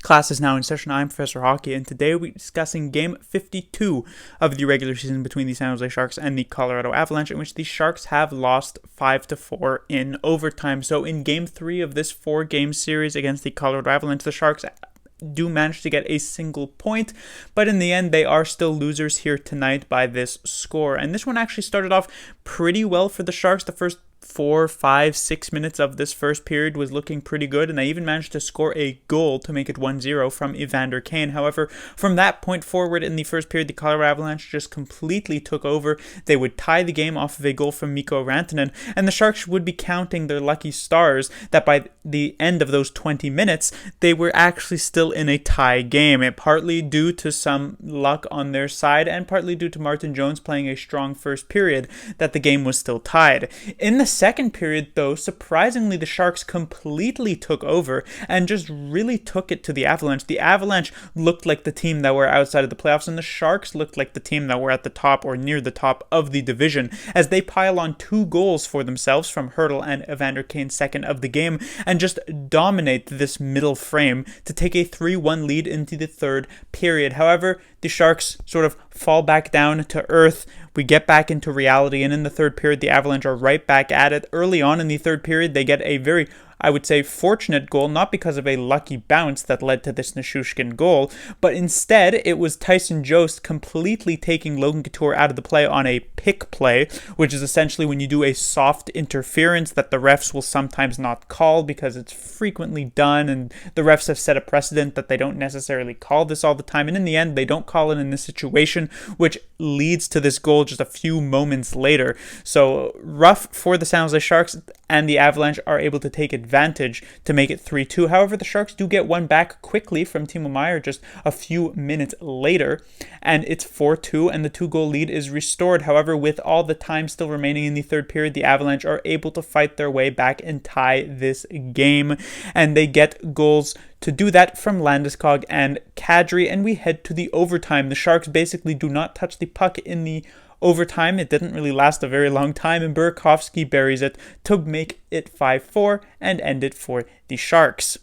Class is now in session. I'm Professor Hockey, and today we're discussing Game 52 of the regular season between the San Jose Sharks and the Colorado Avalanche, in which the Sharks have lost 5-4 in overtime. So in Game 3 of this 4-game series against the Colorado Avalanche, the Sharks do manage to get a single point, but in the end they are still losers here tonight by this score. And this one actually started off pretty well for the Sharks. The first 4, 5, 6 minutes of this first period was looking pretty good, and they even managed to score a goal to make it 1-0 from Evander Kane. However, from that point forward in the first period, the Colorado Avalanche just completely took over. They would tie the game off of a goal from Mikko Rantanen, and the Sharks would be counting their lucky stars that by the end of those 20 minutes, they were actually still in a tie game, partly due to some luck on their side and partly due to Martin Jones playing a strong first period, that the game was still tied. In the second period, though, surprisingly, the Sharks completely took over and just really took it to the Avalanche. The Avalanche looked like the team that were outside of the playoffs, and the Sharks looked like the team that were at the top or near the top of the division, as they pile on 2 goals for themselves from Hertl and Evander Kane, second of the game, and just dominate this middle frame to take a 3-1 lead into the third period. However, the Sharks sort of fall back down to earth. We get back into reality, and in the third period, the Avalanche are right back at it. Early on in the third period, they get a very, I would say, fortunate goal, not because of a lucky bounce that led to this Nichushkin goal, but instead it was Tyson Jost completely taking Logan Couture out of the play on a pick play, which is essentially when you do a soft interference that the refs will sometimes not call because it's frequently done, and the refs have set a precedent that they don't necessarily call this all the time, and in the end they don't call it in this situation, which leads to this goal just a few moments later. So rough for the San Jose Sharks, and the Avalanche are able to take advantage to make it 3-2. However, the Sharks do get one back quickly from Timo Meier just a few minutes later, and it's 4-2, and the 2-goal lead is restored. However, with all the time still remaining in the third period, the Avalanche are able to fight their way back and tie this game, and they get goals to do that from Landeskog and Kadri, and we head to the overtime. The Sharks basically do not touch the puck in the overtime. It didn't really last a very long time, and Burakovsky buries it to make it 5-4 and end it for the Sharks.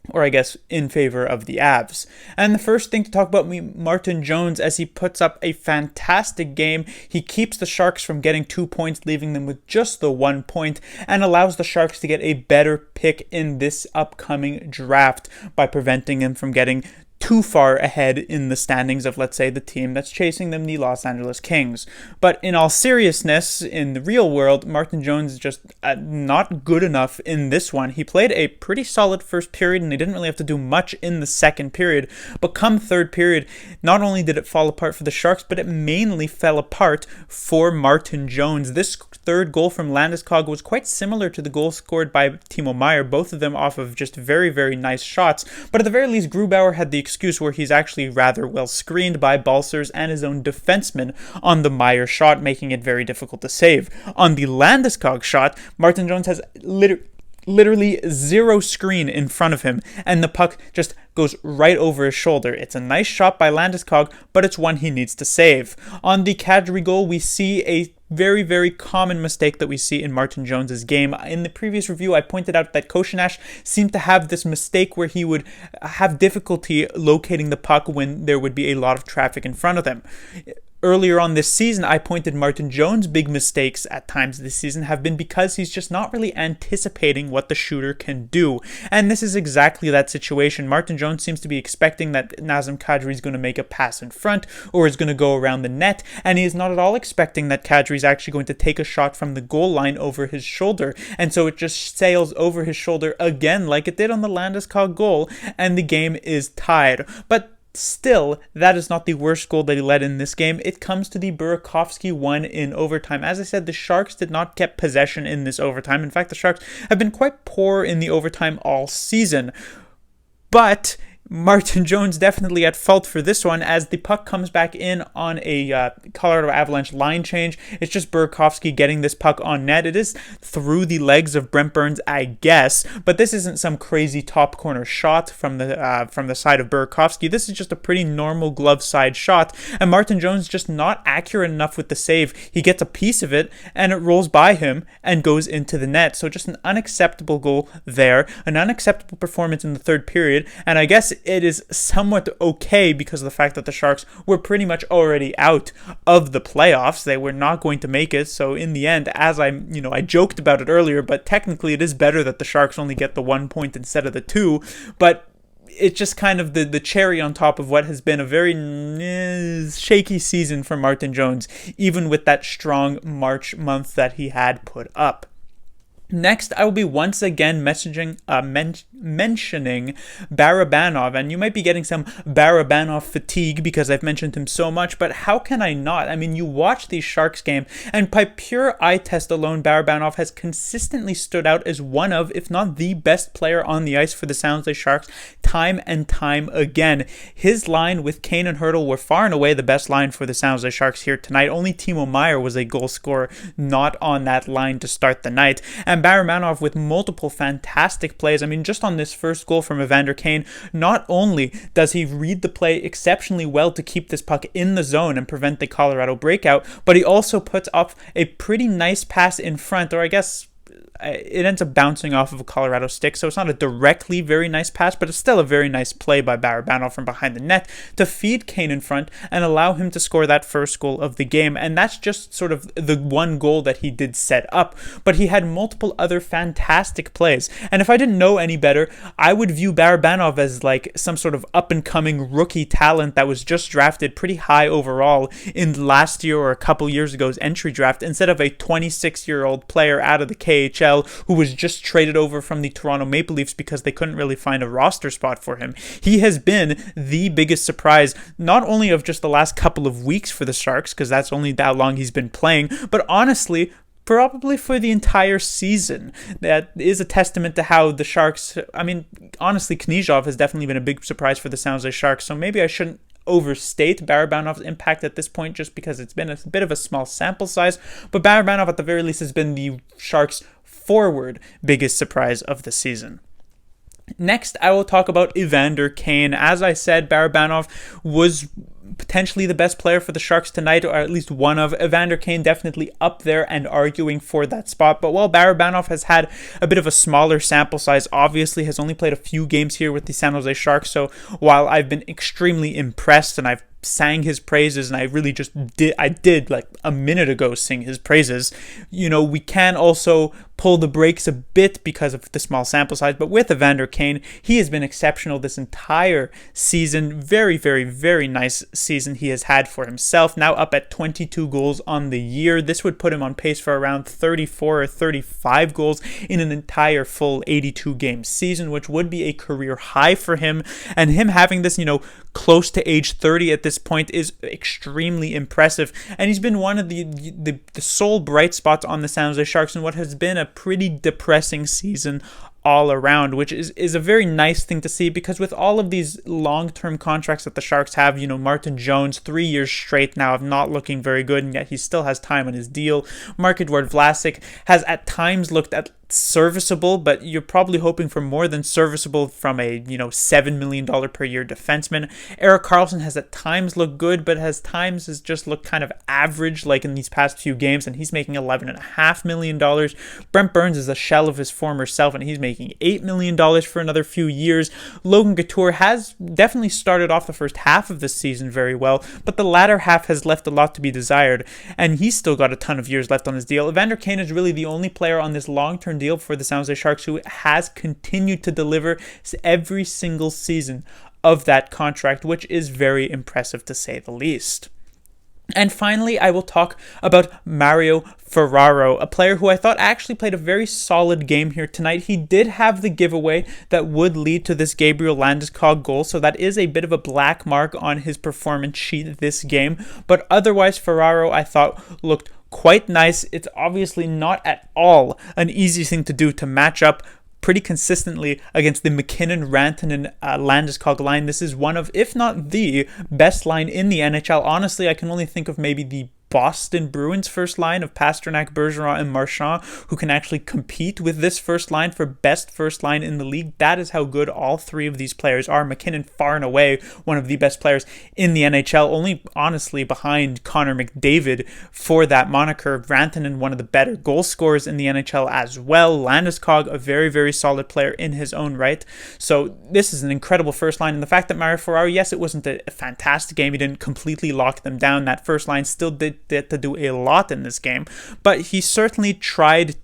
Or I guess in favor of the Avs. And the first thing to talk about, Martin Jones, as he puts up a fantastic game. He keeps the Sharks from getting 2 points, leaving them with just the 1 point, and allows the Sharks to get a better pick in this upcoming draft by preventing them from getting too far ahead in the standings of, let's say, the team that's chasing them, the Los Angeles Kings. But in all seriousness, in the real world, Martin Jones is just not good enough in this one. He played a pretty solid first period, and they didn't really have to do much in the second period. But come third period, not only did it fall apart for the Sharks, but it mainly fell apart for Martin Jones. This third goal from Landeskog was quite similar to the goal scored by Timo Meier, both of them off of just very, very nice shots. But at the very least, Grubauer had the excuse where he's actually rather well screened by Balcers and his own defenseman on the Meier shot, making it very difficult to save. On the Landeskog shot, Martin Jones has literally zero screen in front of him, and the puck just goes right over his shoulder. It's a nice shot by Landeskog, but it's one he needs to save. On the Kadri goal, we see a very, very common mistake that we see in Martin Jones's game. In the previous review, I pointed out that Koshinash seemed to have this mistake where he would have difficulty locating the puck when there would be a lot of traffic in front of them. Earlier on this season, I pointed Martin Jones' big mistakes at times this season have been because he's just not really anticipating what the shooter can do. And this is exactly that situation. Martin Jones seems to be expecting that Nazem Kadri is going to make a pass in front or is going to go around the net, and he is not at all expecting that Kadri is actually going to take a shot from the goal line over his shoulder. And so it just sails over his shoulder again like it did on the Landeskog goal, and the game is tied. But still, that is not the worst goal that he led in this game. It comes to the Burakovsky one in overtime. As I said, the Sharks did not get possession in this overtime. In fact, the Sharks have been quite poor in the overtime all season. But Martin Jones definitely at fault for this one, as the puck comes back in on a Colorado Avalanche line change. It's just Burakovsky getting this puck on net. It is through the legs of Brent Burns, I guess, but this isn't some crazy top corner shot from the side of Burakovsky. This is just a pretty normal glove side shot, and Martin Jones just not accurate enough with the save. He gets a piece of it, and it rolls by him and goes into the net. So just an unacceptable goal there, an unacceptable performance in the third period, and I guess it is somewhat okay because of the fact that the Sharks were pretty much already out of the playoffs. They were not going to make it. So in the end, as I joked about it earlier, but technically it is better that the Sharks only get the 1 point instead of the 2. But it's just kind of the cherry on top of what has been a very shaky season for Martin Jones, even with that strong March month that he had put up. Next, I will be once again mentioning Barabanov, and you might be getting some Barabanov fatigue because I've mentioned him so much, but how can I not? I mean, you watch these Sharks game, and by pure eye test alone, Barabanov has consistently stood out as one of, if not the best player on the ice for the San Jose Sharks, time and time again. His line with Kane and Hertl were far and away the best line for the San Jose Sharks here tonight. Only Timo Meier was a goal scorer not on that line to start the night, and Barabanov with multiple fantastic plays. I mean, just on this first goal from Evander Kane, not only does he read the play exceptionally well to keep this puck in the zone and prevent the Colorado breakout, but he also puts up a pretty nice pass in front, or I guess it ends up bouncing off of a Colorado stick, so it's not a directly very nice pass, but it's still a very nice play by Barabanov from behind the net to feed Kane in front and allow him to score that first goal of the game. And that's just sort of the one goal that he did set up, but he had multiple other fantastic plays. And if I didn't know any better, I would view Barabanov as like some sort of up-and-coming rookie talent that was just drafted pretty high overall in last year or a couple years ago's entry draft, instead of a 26-year-old player out of the KHL who was just traded over from the Toronto Maple Leafs because they couldn't really find a roster spot for him. He has been the biggest surprise, not only of just the last couple of weeks for the Sharks, because that's only that long he's been playing, but honestly, probably for the entire season. That is a testament to how the Sharks, I mean, honestly, Knyzhov has definitely been a big surprise for the San Jose Sharks, so maybe I shouldn't overstate Barabanov's impact at this point just because it's been a bit of a small sample size, but Barabanov at the very least has been the Sharks' forward biggest surprise of the season. Next, I will talk about Evander Kane. As I said, Barabanov was potentially the best player for the Sharks tonight, or at least one of. Evander Kane definitely up there and arguing for that spot. But while Barabanov has had a bit of a smaller sample size, obviously has only played a few games here with the San Jose Sharks, so while I've been extremely impressed and I've sang his praises, and I really just did like a minute ago sing his praises, we can also pull the brakes a bit because of the small sample size. But with Evander Kane, he has been exceptional this entire season. Very, very, very nice season he has had for himself. Now up at 22 goals on the year. This would put him on pace for around 34 or 35 goals in an entire full 82 game season, which would be a career high for him. And him having this, close to age 30 at this point is extremely impressive. And he's been one of the sole bright spots on the San Jose Sharks in what has been a pretty depressing season all around, which is a very nice thing to see, because with all of these long-term contracts that the Sharks have, Martin Jones, 3 years straight now of not looking very good, and yet he still has time on his deal. Marc-Edouard Vlasic has at times looked at serviceable, but you're probably hoping for more than serviceable from a $7 million per year defenseman. Erik Karlsson has at times looked good, but has times has just looked kind of average, like in these past few games, and he's making $11.5 million. Brent Burns is a shell of his former self, and he's making $8 million for another few years. Logan Couture has definitely started off the first half of the season very well, but the latter half has left a lot to be desired, and he's still got a ton of years left on his deal. Evander Kane is really the only player on this long-term deal for the San Jose Sharks who has continued to deliver every single season of that contract, which is very impressive to say the least. And finally, I will talk about Mario Ferraro, a player who I thought actually played a very solid game here tonight. He did have the giveaway that would lead to this Gabriel Landeskog goal, so that is a bit of a black mark on his performance sheet this game. But otherwise, Ferraro, I thought, looked quite nice. It's obviously not at all an easy thing to do to match up pretty consistently against the McKinnon, Rantanen, Landeskog line. This is one of, if not the best line in the NHL. Honestly, I can only think of maybe the Boston Bruins first line of Pastrnak, Bergeron, and Marchand, who can actually compete with this first line for best first line in the league. That is how good all three of these players are. McKinnon, far and away, one of the best players in the NHL, only honestly behind Connor McDavid for that moniker. Rantanen, one of the better goal scorers in the NHL as well. Landeskog, a very, very solid player in his own right. So this is an incredible first line. And the fact that Mario Ferraro, yes, it wasn't a fantastic game. He didn't completely lock them down. That first line still did to do a lot in this game, but he certainly tried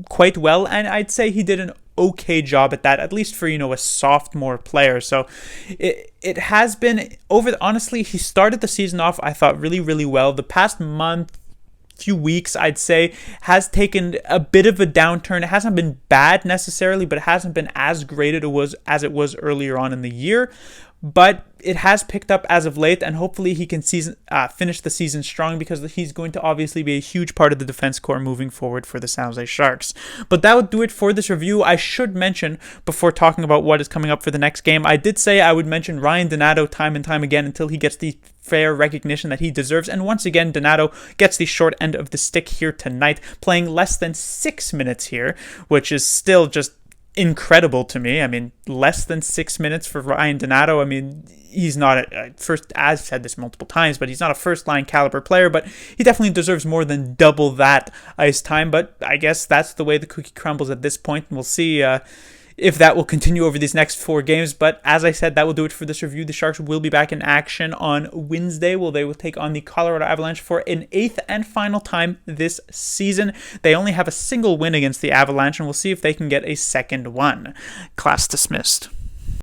quite well, and I'd say he did an okay job at that, at least for, a sophomore player. So it has been honestly, he started the season off, I thought, really, really well. The past few weeks, I'd say, has taken a bit of a downturn. It hasn't been bad necessarily, but it hasn't been as great as it was earlier on in the year. But it has picked up as of late, and hopefully he can finish the season strong, because he's going to obviously be a huge part of the defense core moving forward for the San Jose Sharks. But that would do it for this review. I should mention, before talking about what is coming up for the next game, I did say I would mention Ryan Donato time and time again until he gets the fair recognition that he deserves. And once again, Donato gets the short end of the stick here tonight, playing less than 6 minutes here, which is still just incredible to me. I mean, less than 6 minutes for Ryan Donato. I mean, he's not I've said this multiple times, but he's not a first-line caliber player, but he definitely deserves more than double that ice time. But I guess that's the way the cookie crumbles at this point, and we'll see if that will continue over these next 4 games. But as I said, that will do it for this review. The Sharks will be back in action on Wednesday. They will take on the Colorado Avalanche for an 8th and final time this season. They only have a single win against the Avalanche, and we'll see if they can get a second one. Class dismissed.